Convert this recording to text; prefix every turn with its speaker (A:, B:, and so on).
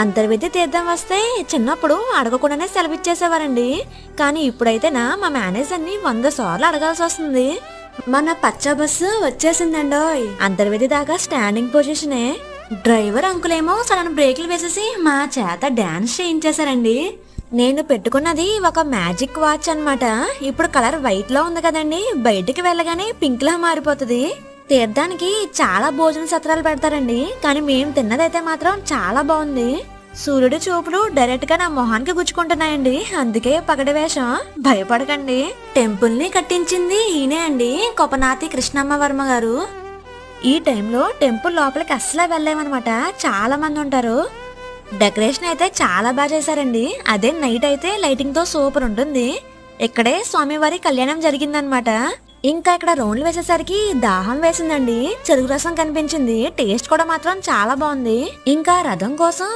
A: అంతర్వేది తీర్థం వస్తే చిన్నప్పుడు అడగకుండానే సెలవిచ్చేసేవారండి. కానీ ఇప్పుడైతేనా మా మేనేజర్ని 100 సార్లు అడగాల్సి వస్తుంది. మన పచ్చ బస్సు వచ్చేసిందండోయ్. అంతర్వేది దాకా స్టాండింగ్ పొజిషనే. డ్రైవర్ అంకులేమో సడన్ బ్రేకులు వేసేసి మా చేత డాన్స్ చేయించేశారండి. నేను పెట్టుకున్నది ఒక మ్యాజిక్ వాచ్ అన్నమాట. ఇప్పుడు కలర్ వైట్ లో ఉంది కదండి, బయటికి వెళ్ళగానే పింక్ లా మారిపోతుంది. తీర్థానికి చాలా భోజన సత్రాలు పెడతారండి, కానీ మేము తిన్నదైతే మాత్రం చాలా బాగుంది. సూర్యుడి చూపులు డైరెక్ట్ గా నా మొహానికి గుచ్చుకుంటున్నాయండి, అందుకే పగడి వేషం. భయపడకండి. టెంపుల్ ని కట్టించింది ఈయనే అండి, కొపనాతి కృష్ణమ్మ వర్మ గారు. ఈ టైంలో టెంపుల్ లోపలికి అస్సలు వెళ్ళలేమన్నమాట, చాలా మంది ఉంటారు. డెకరేషన్ అయితే చాలా బాగా చేశారండి. అదే నైట్ అయితే లైటింగ్ తో సూపర్ ఉంటుంది. ఇక్కడే స్వామివారి కళ్యాణం జరిగిందనమాట. ఇంకా ఇక్కడ రౌండ్లు వేసేసరికి దాహం వేసిందండి. చెరుకు రసం కనిపించింది, టేస్ట్ కూడా మాత్రం చాలా బాగుంది. ఇంకా రథం కోసం